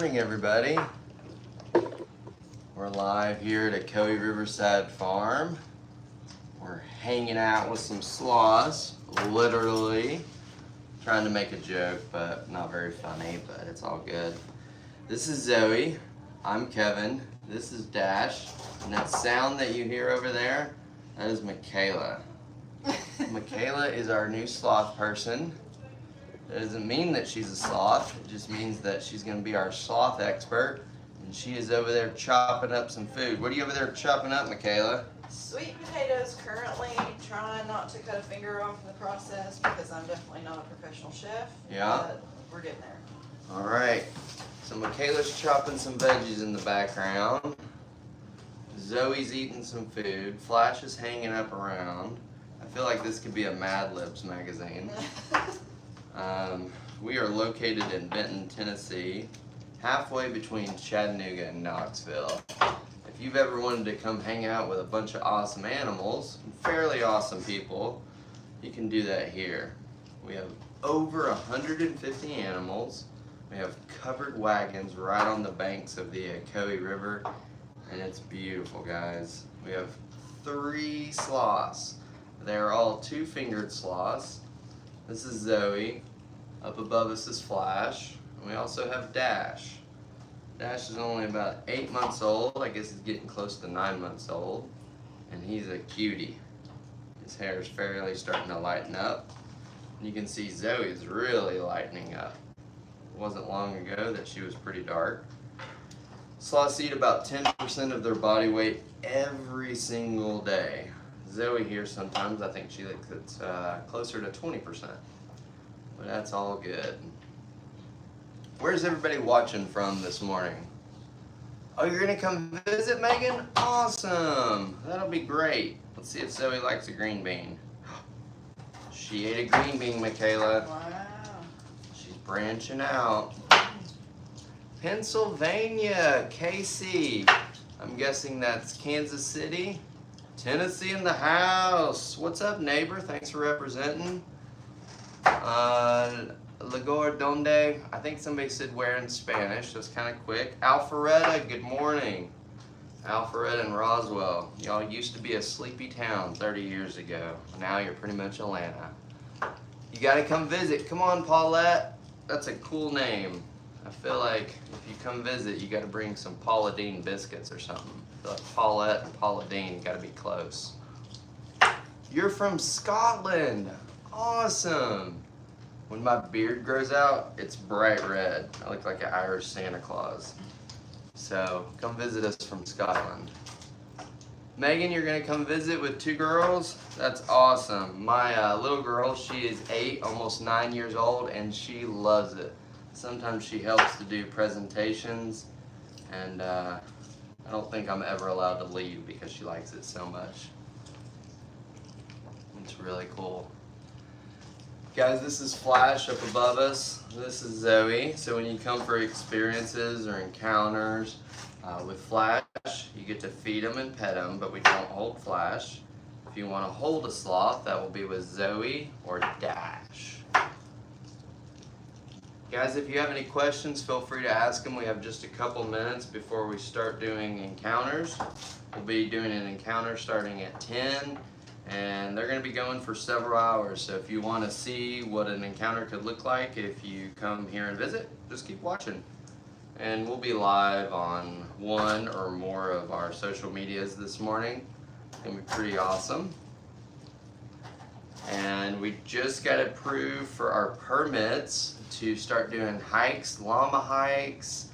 morning, everybody. We're live here at Coe Riverside Farm. We're hanging out with some sloths, literally. Trying to make a joke, but not very funny, but it's all good. This is Zoe. I'm Kevin. This is Dash. And that sound that you hear over there, that is Michaela. Michaela is our new sloth person. That doesn't mean that she's a sloth. It just means that she's going to be our sloth expert. And she is over there chopping up some food. What are you over there chopping up, Michaela? Sweet potatoes. Currently trying not to cut a finger off in the process because I'm definitely not a professional chef. Yeah? But we're getting there. All right. So Michaela's chopping some veggies in the background. Zoe's eating some food. Flash is hanging up around. I feel like this could be a Mad Libs magazine. We are located in Benton, Tennessee, halfway between Chattanooga and Knoxville. If you've ever wanted to come hang out with a bunch of awesome animals, fairly awesome people, you can do that here. We have over 150 animals. We have covered wagons right on the banks of the Coe River, and it's beautiful, guys. We have 3 sloths. They're all 2-fingered sloths. This is Zoe. Up above us is Flash. And we also have Dash. Dash is only about 8 months old. I guess he's getting close to 9 months old. And he's a cutie. His hair is fairly starting to lighten up. And you can see Zoe is really lightening up. It wasn't long ago that she was pretty dark. Sloths eat about 10% of their body weight every single day. Zoe here sometimes, I think she thinks it's closer to 20%. But that's all good. Where's everybody watching from this morning? Oh, you're gonna come visit, Megan? Awesome! That'll be great. Let's see if Zoe likes a green bean. She ate a green bean, Michaela. Wow. She's branching out. Pennsylvania, KC. I'm guessing that's Kansas City. Tennessee in the house. What's up, neighbor? Thanks for representing. Lagor Donde, I think somebody said where in Spanish. That's kind of quick. Alpharetta, good morning. Alpharetta and Roswell. Y'all used to be a sleepy town 30 years ago. Now you're pretty much Atlanta. You gotta come visit. Come on, Paulette. That's a cool name. I feel like if you come visit, you gotta bring some Paula Deen biscuits or something. I feel like Paulette and Paula Deen gotta be close. You're from Scotland. Awesome. When my beard grows out, it's bright red. I look like an Irish Santa Claus. So come visit us from Scotland. Megan, you're gonna come visit with 2 girls? That's awesome. My little girl, she is 8, almost 9 years old, and she loves it. Sometimes she helps to do presentations, and I don't think I'm ever allowed to leave because she likes it so much. It's really cool. Guys, this is Flash up above us. This is Zoe. So when you come for experiences or encounters with Flash, you get to feed them and pet them, but we don't hold Flash. If you want to hold a sloth, that will be with Zoe or Dash. Guys, if you have any questions, feel free to ask them. We have just a couple minutes before we start doing encounters. We'll be doing an encounter starting at 10. And they're going to be going for several hours. So if you want to see what an encounter could look like if you come here and visit, just keep watching. And we'll be live on 1 or more of our social medias this morning. It's going to be pretty awesome. And we just got approved for our permits to start doing hikes, llama hikes,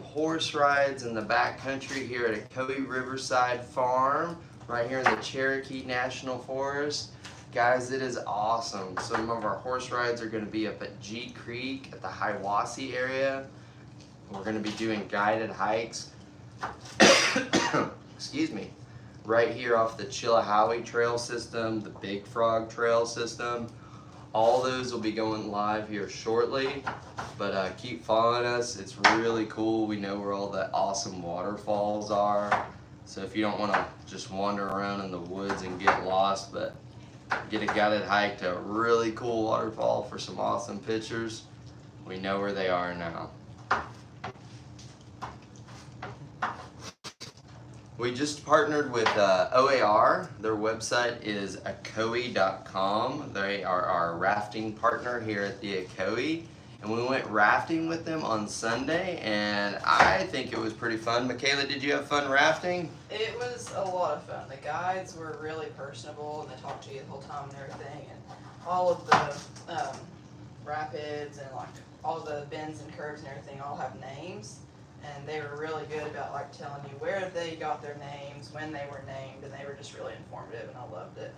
horse rides in the backcountry here at a Coe Riverside Farm. Right here in the Cherokee National Forest. Guys, it is awesome. Some of our horse rides are going to be up at G Creek at the Hiwassee area. We're going to be doing guided hikes. Excuse me. Right here off the Chillicothe Trail System, the Big Frog Trail System. All those will be going live here shortly. But keep following us. It's really cool. We know where all the awesome waterfalls are. So if you don't want to just wander around in the woods and get lost, but get a guided hike to a really cool waterfall for some awesome pictures, we know where they are now. We just partnered with OAR. Their website is acoe.com. They are our rafting partner here at the Acoe. And we went rafting with them on Sunday, and I think it was pretty fun. Michaela, did you have fun rafting? It was a lot of fun. The guides were really personable, and they talked to you the whole time and everything. And all of the rapids and like all the bends and curves and everything all have names. And they were really good about like telling you where they got their names, when they were named, and they were just really informative, and I loved it.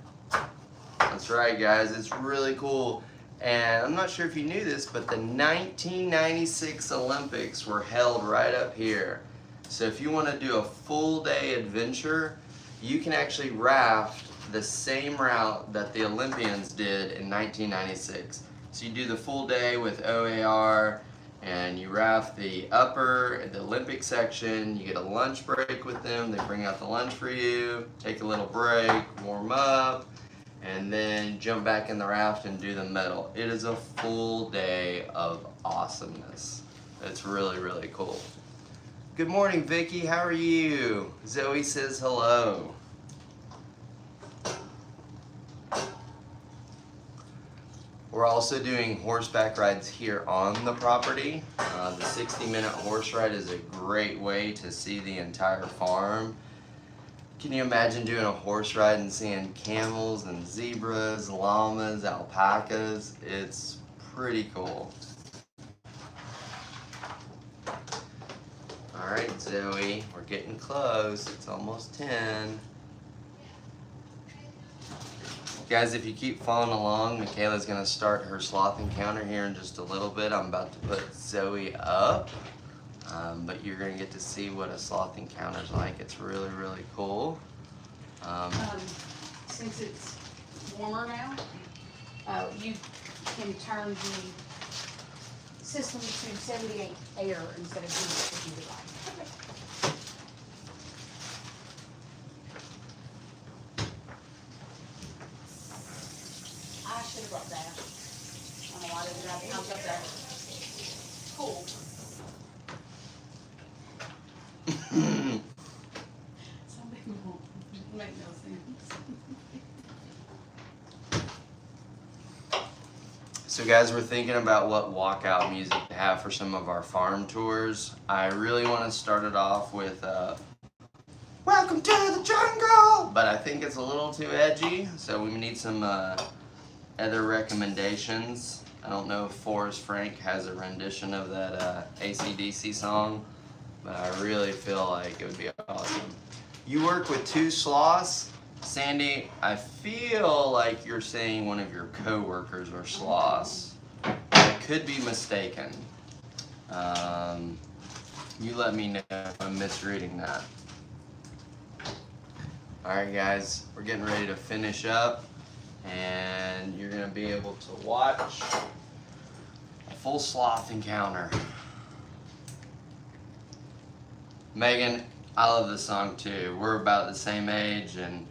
That's right, guys. It's really cool. And I'm not sure if you knew this, but the 1996 Olympics were held right up here. So if you want to do a full day adventure, you can actually raft the same route that the Olympians did in 1996. So you do the full day with OAR, and you raft the Olympic section. You get a lunch break with them. They bring out the lunch for you, take a little break, warm up, and then jump back in the raft and do the medal. It is a full day of awesomeness. It's really, really cool. Good morning, Vicky. How are you? Zoe says hello. We're also doing horseback rides here on the property. The 60-minute horse ride is a great way to see the entire farm. Can you imagine doing a horse ride and seeing camels and zebras, llamas, alpacas? It's pretty cool. All right, Zoe, we're getting close. It's almost 10. Guys, if you keep following along, Michaela's gonna start her sloth encounter here in just a little bit. I'm about to put Zoe up, but you're gonna get to see what a sloth encounter is like. It's really, really cool. Since it's warmer now, you can turn the system to 78 air instead of heat if you like. I should have brought that. I don't know why I didn't grab it. I was up there. Cool. Some people won't make no sense. So guys, we're thinking about what walkout music to have for some of our farm tours. I really want to start it off with Welcome to the Jungle, but I think it's a little too edgy, so we need some other recommendations. I don't know if Forrest Frank has a rendition of that AC/DC song, but I really feel like it would be awesome. You work with 2 sloths. Sandy, I feel like you're saying one of your co-workers are sloths. I could be mistaken. You let me know if I'm misreading that. Alright guys, we're getting ready to finish up, and you're going to be able to watch a full sloth encounter. Megan, I love this song too. We're about the same age, and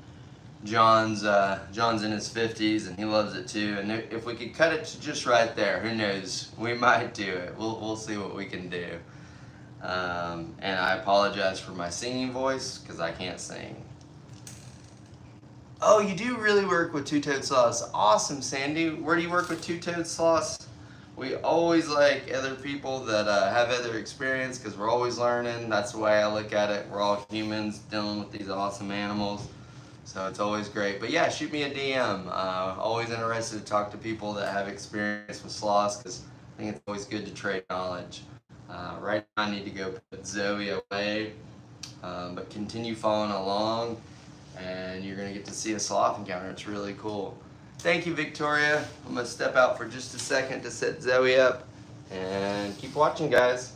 John's in his 50s and he loves it too. And if we could cut it to just right there, who knows? We might do it. We'll see what we can do. And I apologize for my singing voice because I can't sing. Oh, you do really work with 2-toed sloths. Awesome, Sandy. Where do you work with 2-toed sloths? We always like other people that have other experience because we're always learning. That's the way I look at it. We're all humans dealing with these awesome animals. So it's always great. But yeah, shoot me a DM. Always interested to talk to people that have experience with sloths because I think it's always good to trade knowledge. Right now I need to go put Zoe away, but continue following along and you're going to get to see a sloth encounter. It's really cool. Thank you, Victoria. I'm going to step out for just a second to set Zoe up and keep watching, guys.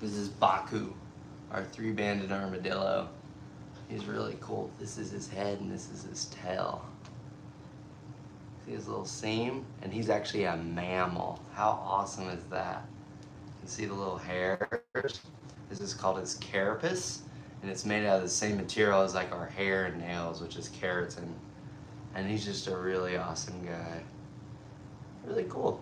This is Baku, our three-banded armadillo. He's really cool. This is his head and this is his tail. See his little seam? And he's actually a mammal. How awesome is that? You see the little hairs? This is called his carapace, and it's made out of the same material as like our hair and nails, which is keratin. And he's just a really awesome guy. Really cool.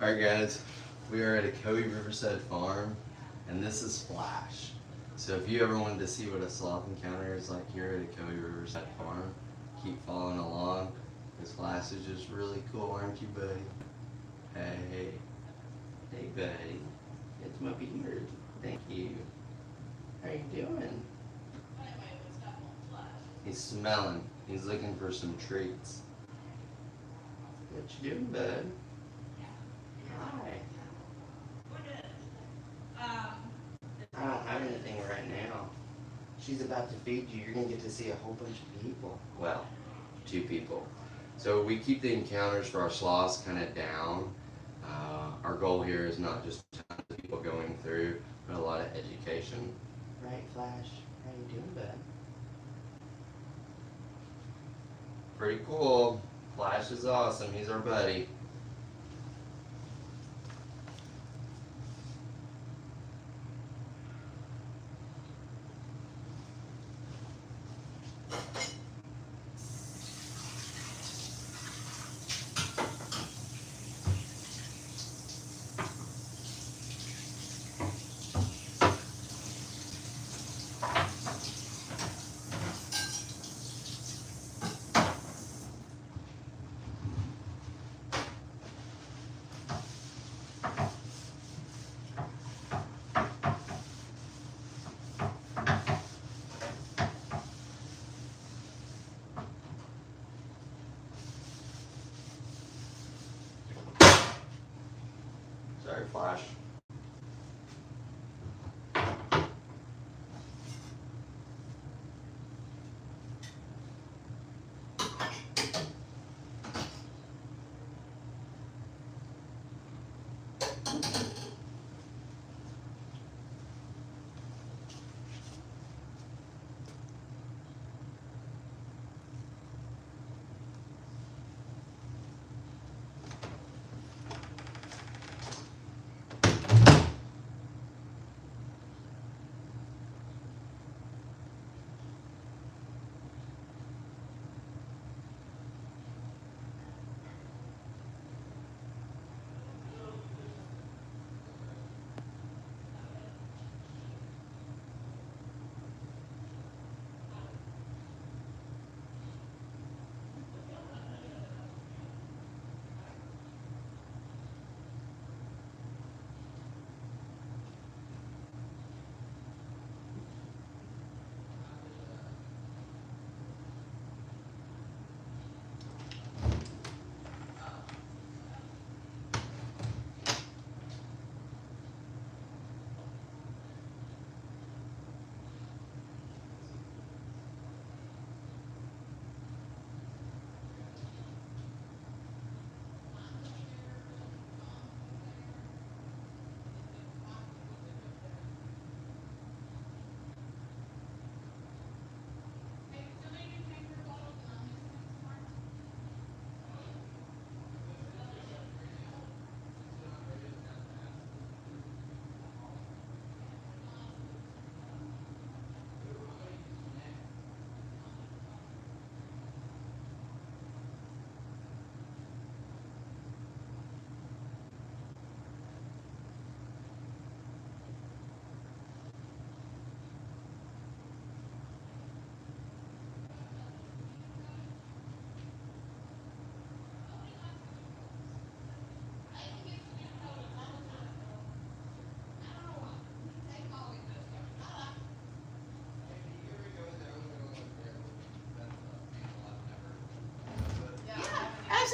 Alright guys, we are at a Coe Riverside farm, and this is Flash. So if you ever wanted to see what a sloth encounter is like here at a Coe Riverside farm, keep following along, because Flash is just really cool, aren't you, buddy? Hey. Hey, buddy. It's my beard. Thank you. How you doing? He's smelling. He's looking for some treats. What you doing, bud? Hi. I don't have anything right now. She's about to feed you. You're going to get to see a whole bunch of people. Well, 2 people. So we keep the encounters for our sloths kind of down. Our goal here is not just tons of people going through, but a lot of education. Right, Flash? How you doing, bud? Pretty cool. Flash is awesome. He's our buddy. Sorry, Flash.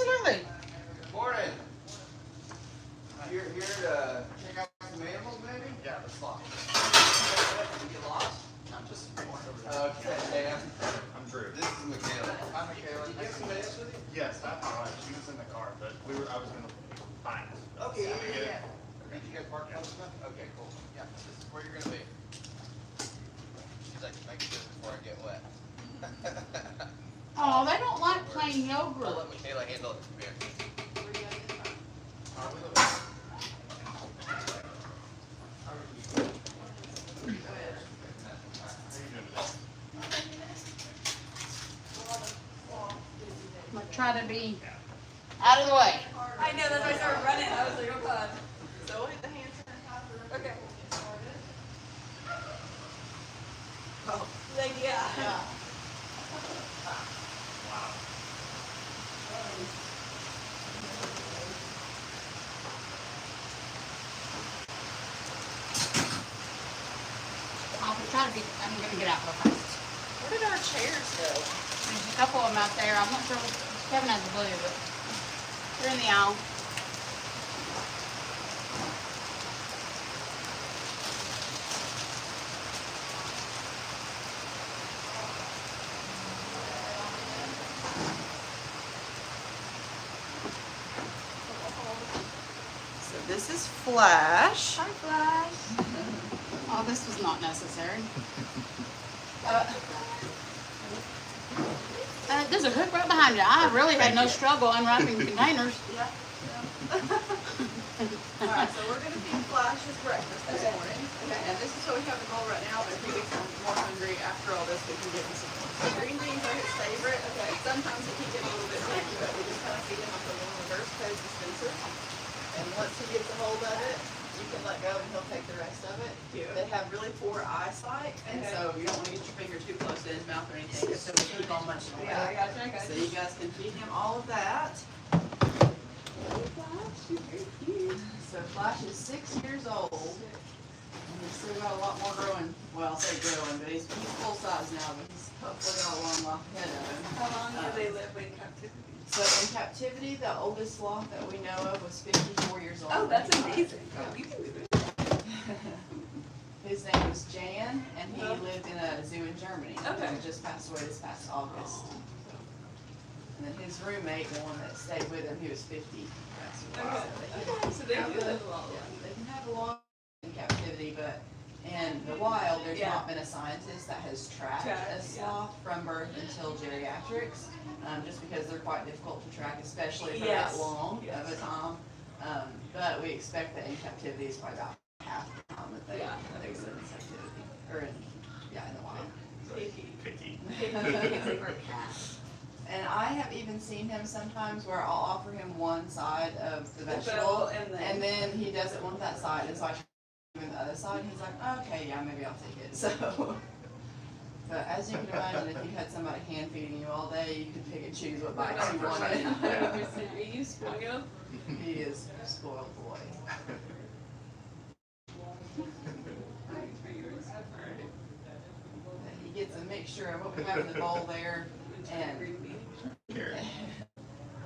Absolutely. Morning. You're here to check out some animals, maybe? Yeah, the sloth. Did you get lost? I'm just more over there. Okay, Sam. I'm Drew. This is Michaela. Hi, Michaela. Did you have some minutes with you? Yes, I have my wife. She was in the car, but I was gonna find it. Okay, Yeah. Did you guys park close enough? Okay, cool. Yeah, this is where you're gonna be. She's like, make it good before I get wet. Oh, they don't like plain I'll yogurt. let Michaela handle it. Here. I'm gonna try to be out of the way. I know, that's why I started running. I was like, oh god. So we'll hit the hand turn. Okay. Oh. Like, yeah. Wow. I'm gonna get out real fast. Where did our chairs go? There's a couple of them out there. I'm not sure if Kevin has the blue, but they're in the aisle. So this is Flash. Hi, Flash. Oh, this was not necessary. There's a hook right behind you. I really had no struggle unwrapping containers. Yeah. Alright, so we're gonna feed Flash his breakfast this morning. Okay. And this is what we have in the bowl right now, but if he gets more hungry after all this, we can give him some more. So green beans are his favorite. Okay. Sometimes he can get a little bit picky, but we just kind of feed him off the little reverse code dispenser. And once he gets a hold of it, you can let go and he'll take the rest of it. They have really poor eyesight, and so you don't want to get your finger too close to his mouth or anything, because he'll keep on munching away. Yeah, I got you. So you guys can feed him all of that. So Flash is 6 years old, and he's still got a lot more growing. Well, I'll say growing, but he's full size now, but he's hopefully got a long life ahead of him. How long do they live in captivity? So in captivity, the oldest sloth that we know of was 54 years old. Oh, that's amazing. You can do it. His name was Jan, and he lived in a zoo in Germany. Okay. He just passed away this past August. And then his roommate, the one that stayed with him, he was 50. Passed away. Okay, so they do live a long Yeah, life. they can have a long in captivity, but in the wild, there's Yeah. not been a scientist that has tracked a Yeah. sloth from birth until geriatrics, just because they're quite difficult to track, especially for Yes. that long of a Yes. time. But we expect that in captivity is probably about half the time that they Yeah. exist in captivity, or in the wild. Picky. Picky. Picky for cats. And I have even seen him sometimes where I'll offer him one side of the The vegetable, vegetable, and then he doesn't want that side, and so I try to give him the other side, and he's like, okay, yeah, maybe I'll take it. So, but as you can imagine, if you had somebody hand feeding you all day, you could pick and choose what bites you wanted. Are you spoiled? He is a spoiled boy. He gets a mixture of what we have in the bowl there, and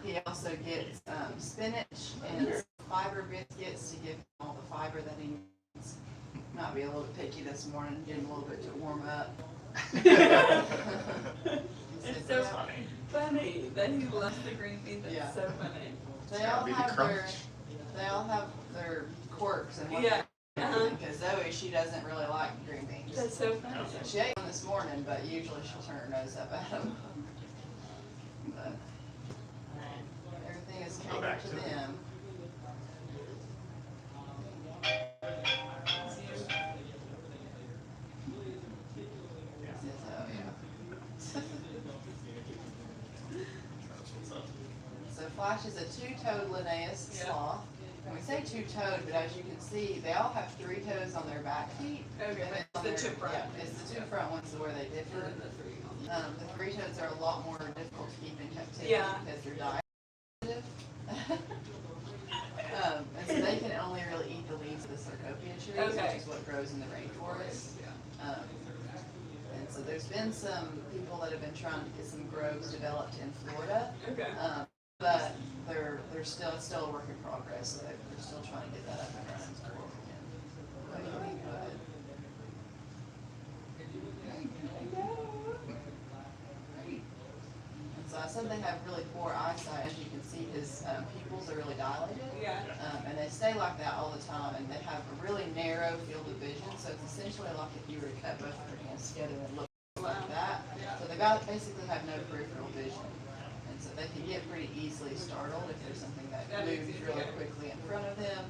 he also gets spinach and fiber biscuits to give him all the fiber that he needs. Might be a little bit picky this morning, get him a little bit to warm up. It's so funny that he loves the green beans. That's Yeah. so funny. They all Be the have crunch. their quirks and what Yeah. because Zoe, she doesn't really like green beans. That's so funny. She ate one this morning, but usually she'll turn her nose up at them. But everything is Go back catered to to it. them. So Flash is a two-toed Linnaeus Yeah. sloth. And we say two-toed, but as you can see, they all have 3 toes on their back feet. Okay, And then but on the their- 2 front. Yeah, it's the 2 front ones where they differ. And then the 3 on the The 3 toes are a lot more difficult to keep in captivity Yeah. because they're diet. And so they can only really eat the leaves of the Sarcopia trees, Okay. which is what grows in the rainforest. Yeah. And so there's been some people that have been trying to get some groves developed in Florida. Okay. But it's still a work in progress. They're still trying to get that up and running. But it'll be good. And so I said they have really poor eyesight. As you can see, his pupils are really dilated. Yeah. And they stay like that all the time, and they have a really narrow field of vision. So it's essentially like if you were to cut both of their hands together and look like that. So they basically have no peripheral vision. And so they can get pretty easily startled if there's something that moves really quickly in front of them.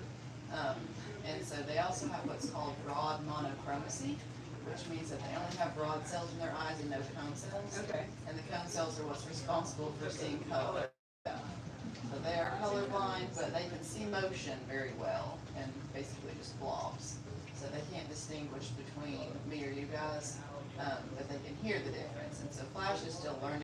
And so they also have what's called broad monochromacy, which means that they only have broad cells in their eyes and no cone cells. Okay. And the cone cells are what's responsible for seeing color. So they are colorblind, but they can see motion very well and basically just blobs. So they can't distinguish between me or you guys, but they can hear the difference. And so Flash is still learning.